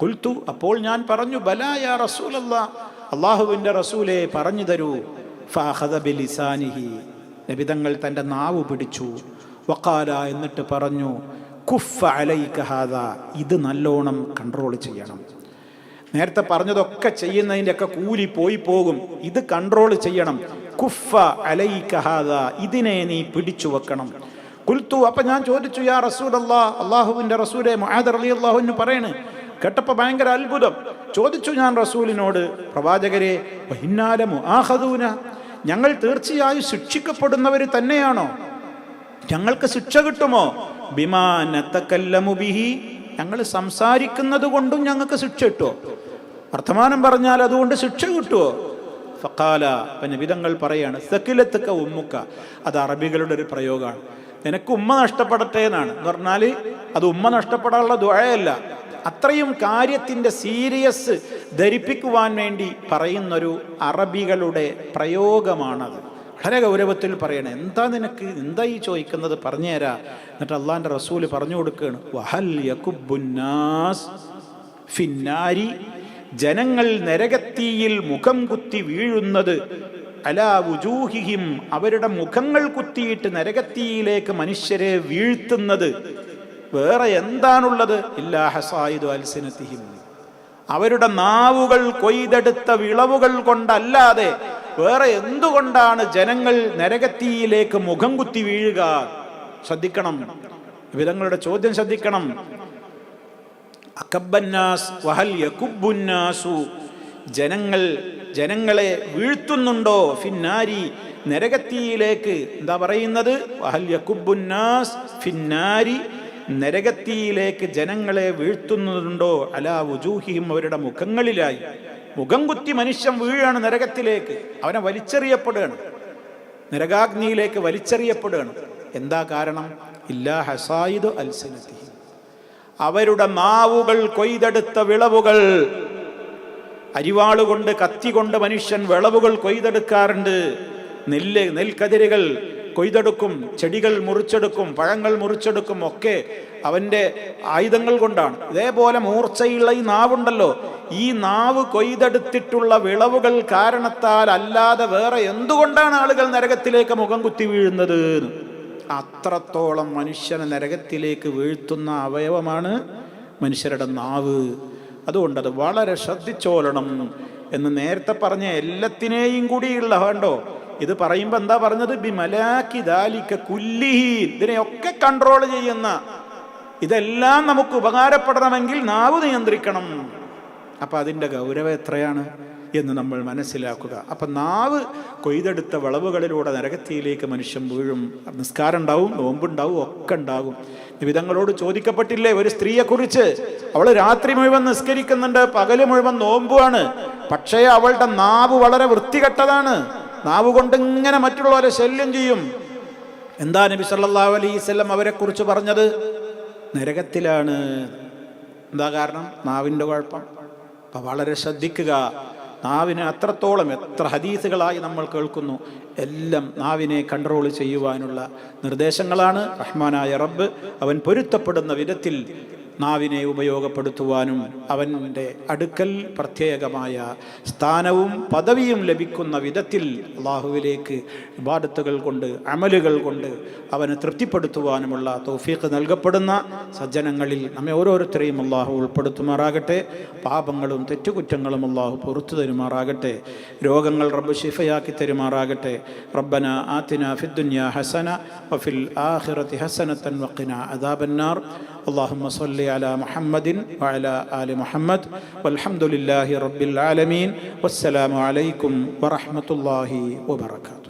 ഖുൽതു, അപ്പോൾ ഞാൻ പറഞ്ഞു, ബലാ യാ റസൂലല്ലാഹ്, അല്ലാഹുവിൻ്റെ റസൂലേ പറഞ്ഞു തരൂ. ഫഅഖദ ബിലിസാനിഹി, നബി തങ്ങൾ തൻ്റെ നാവ് പിടിച്ചു. വഖാല, എന്നിട്ട് പറഞ്ഞു, കുഫ്ഫ അലൈക ഹാദാ, ഇത് നല്ലോണം കൺട്രോൾ ചെയ്യണം. നേരത്തെ പറഞ്ഞതൊക്കെ ചെയ്യുന്നതിൻ്റെയൊക്കെ കൂലി പോയി പോകും, ഇത് കൺട്രോൾ ചെയ്യണം. കുഫ്ഫ അലൈക ഹാദാ, ഇതിനെ നീ പിടിച്ചു വെക്കണം. ഖുൽതു, അപ്പം ഞാൻ ചോദിച്ചു, യാ റസൂലല്ലാഹ്, അല്ലാഹുവിൻ്റെ റസൂലേ, മുആദ് റളിയല്ലാഹു അൻഹു പറയണ്. കേട്ടപ്പോൾ ഭയങ്കര അത്ഭുതം. ചോദിച്ചു ഞാൻ റസൂലിനോട്, പ്രവാചകരെ, വഹിന്നാല മുആഖദൂന, ഞങ്ങൾ തീർച്ചയായും ശിക്ഷിക്കപ്പെടുന്നവർ തന്നെയാണോ? ഞങ്ങൾക്ക് ശിക്ഷ കിട്ടുമോ? ബിമാ നതകല്ലമു ബിഹി, ഞങ്ങൾ സംസാരിക്കുന്നത് കൊണ്ടും ഞങ്ങൾക്ക് ശിക്ഷ കിട്ടുമോ? വർത്തമാനം പറഞ്ഞാൽ അതുകൊണ്ട് ശിക്ഷ കിട്ടുമോ? ഫഖാല, നബി തങ്ങൾ പറയാണ്, സകിലത്തുക ഉമ്മുക, അത് അറബികളുടെ ഒരു പ്രയോഗമാണ്. നിനക്ക് ഉമ്മ നഷ്ടപ്പെടട്ടെ എന്നാണ്. എന്ന് പറഞ്ഞാൽ അത് ഉമ്മ നഷ്ടപ്പെടാനുള്ള ദുആയല്ല, അത്രയും കാര്യത്തിൻ്റെ സീരിയസ് ധരിപ്പിക്കുവാൻ വേണ്ടി പറയുന്നൊരു അറബികളുടെ പ്രയോഗമാണത്. വളരെ ഗൗരവത്തിൽ പറയണേ, എന്താ നിനക്ക്, എന്താ ഈ ചോദിക്കുന്നത്, പറഞ്ഞുതരാ. എന്നിട്ട് അള്ളാഹിൻ്റെ റസൂല് പറഞ്ഞു കൊടുക്കുകയാണ്, വഹൽ യകുബ്ബുന്നാസ് ഫിന്നാരി, ജനങ്ങൾ നരകത്തീയിൽ മുഖം കുത്തി വീഴുന്നത്, അലാ വുജൂഹിഹിം, അവരുടെ മുഖങ്ങൾ കുത്തിയിട്ട് നരകത്തീയിലേക്ക് മനുഷ്യരെ വീഴ്ത്തുന്നത് വേറെ എന്താണുള്ളത്? ഇല്ലാ ഹസായിദു അൽസിനതിഹിം, അവരുടെ നാവുകൾ കൊയ്തെടുത്ത വിളവുകൾ കൊണ്ടല്ലാതെ വേറെ എന്തുകൊണ്ടാണ് ജനങ്ങൾ നരകത്തീയിലേക്ക് മുഖം കുത്തി വീഴുക? ശ്രദ്ധിക്കണം, വിധങ്ങളുടെ ചോദ്യം ശ്രദ്ധിക്കണം. അകബ്ബന്നാസ് വഹൽ യകുബ്ബുന്നാസു, ജനങ്ങളെ വീഴ്ത്തുന്നുണ്ടോ? ഫിന്നാരി, നരകത്തീയിലേക്ക്. എന്താ പറയുന്നത്? വഹൽ യകുബ്ബുന്നാസ് ഫിന്നാരി, നരകത്തീയിലേക്ക് ജനങ്ങളെ വീഴ്ത്തുന്നുണ്ടോ? അലാ വുജൂഹിഹിം, അവരുടെ മുഖങ്ങളിലായി. മുഖം കുത്തി മനുഷ്യൻ വീഴാണ് നരകത്തിലേക്ക്, അവനെ വലിച്ചെറിയപ്പെടുകയാണ്, നരകാഗ്നിയിലേക്ക് വലിച്ചെറിയപ്പെടുകയാണ്. എന്താ കാരണം? ഇല്ലാ ഹസായിദു അൽസിനതിഹിം, അവരുടെ നാവുകൾ കൊയ്തെടുത്ത വിളവുകൾ. അരിവാളുകൊണ്ട്, കത്തി കൊണ്ട് മനുഷ്യൻ വിളവുകൾ കൊയ്തെടുക്കാറുണ്ട്. നെൽക്കതിരുകൾ കൊയ്തെടുക്കും, ചെടികൾ മുറിച്ചെടുക്കും, പഴങ്ങൾ മുറിച്ചെടുക്കും, ഒക്കെ അവൻ്റെ ആയുധങ്ങൾ കൊണ്ടാണ്. ഇതേപോലെ മൂർച്ചയുള്ള ഈ നാവുണ്ടല്ലോ, ഈ നാവ് കൊയ്തെടുത്തിട്ടുള്ള വിളവുകൾ കാരണത്താൽ അല്ലാതെ വേറെ എന്തുകൊണ്ടാണ് ആളുകൾ നരകത്തിലേക്ക് മുഖം കുത്തി വീഴുന്നത്? അത്രത്തോളം മനുഷ്യനെ നരകത്തിലേക്ക് വീഴ്ത്തുന്ന അവയവമാണ് മനുഷ്യരുടെ നാവ്. അതുകൊണ്ടത് വളരെ ശ്രദ്ധിച്ചോളണം എന്ന് നേരത്തെ പറഞ്ഞ എല്ലാത്തിനെയും കൂടിയുള്ള വേണ്ടോ. ഇത് പറയുമ്പോൾ എന്താ പറഞ്ഞത്? ബിമലാക്കി ദാലിക കുല്ലിഹി, ഇതിനെയൊക്കെ കൺട്രോൾ ചെയ്യുന്ന, ഇതെല്ലാം നമുക്ക് ഉപകാരപ്പെടണമെങ്കിൽ നാവ് നിയന്ത്രിക്കണം. അപ്പം അതിൻ്റെ ഗൗരവം എത്രയാണ് എന്ന് നമ്മൾ മനസ്സിലാക്കുക. അപ്പം നാവ് കൊയ്തെടുത്ത വിളവുകളിലൂടെ നരകത്തിയിലേക്ക് മനുഷ്യൻ വീഴും. നിസ്കാരം ഉണ്ടാവും, നോമ്പുണ്ടാവും, ഒക്കെ ഉണ്ടാകും. വിധങ്ങളോട് ചോദിക്കപ്പെട്ടില്ലേ ഒരു സ്ത്രീയെക്കുറിച്ച്? അവൾ രാത്രി മുഴുവൻ നിസ്കരിക്കുന്നുണ്ട്, പകല് മുഴുവൻ നോമ്പുമാണ്, പക്ഷേ അവളുടെ നാവ് വളരെ വൃത്തികെട്ടതാണ്. നാവ് കൊണ്ട് ഇങ്ങനെ മറ്റുള്ളവരെ ശല്യം ചെയ്യും. എന്താ നബി സല്ലല്ലാഹു അലൈഹി വസല്ലം അവരെക്കുറിച്ച് പറഞ്ഞത്? നരകത്തിലാണ്. എന്താ കാരണം? നാവിൻ്റെ കുഴപ്പം. അപ്പം വളരെ ശ്രദ്ധിക്കുക. നാവിനെ അത്രത്തോളം, എത്ര ഹദീസുകളായി നമ്മൾ കേൾക്കുന്നു, എല്ലാം നാവിനെ കൺട്രോൾ ചെയ്യുവാനുള്ള നിർദ്ദേശങ്ങളാണ്. റഹ്മാനായ റബ്ബ് അവൻ പൊരുത്തപ്പെടുന്ന വിധത്തിൽ നാവിനെ ഉപയോഗപ്പെടുത്തുവാനും അവൻ്റെ അടുക്കൽ പ്രത്യേകമായ സ്ഥാനവും പദവിയും ലഭിക്കുന്ന വിധത്തിൽ അള്ളാഹുവിലേക്ക് ഇബാദത്തുകൾ കൊണ്ട്, അമലുകൾ കൊണ്ട് അവനെ തൃപ്തിപ്പെടുത്തുവാനുമുള്ള തൗഫീഖ് നൽകപ്പെടുന്ന സജ്ജനങ്ങളിൽ നമ്മെ ഓരോരുത്തരെയും അള്ളാഹു ഉൾപ്പെടുത്തുമാറാകട്ടെ. പാപങ്ങളും തെറ്റുകുറ്റങ്ങളും അള്ളാഹു പുറത്തു തരുമാറാകട്ടെ. രോഗങ്ങൾ റബ്ബ് ശിഫയാക്കി തരുമാറാകട്ടെ. റബ്ബന ആതിന ഫിദ്ദുനിയ ഹസന വഫിൽ ആഖിറതി ഹസനതൻ വഖിന അദാബന്നാർ. اللهم صل على محمد وعلى آل محمد والحمد لله رب العالمين والسلام عليكم ورحمة الله وبركاته.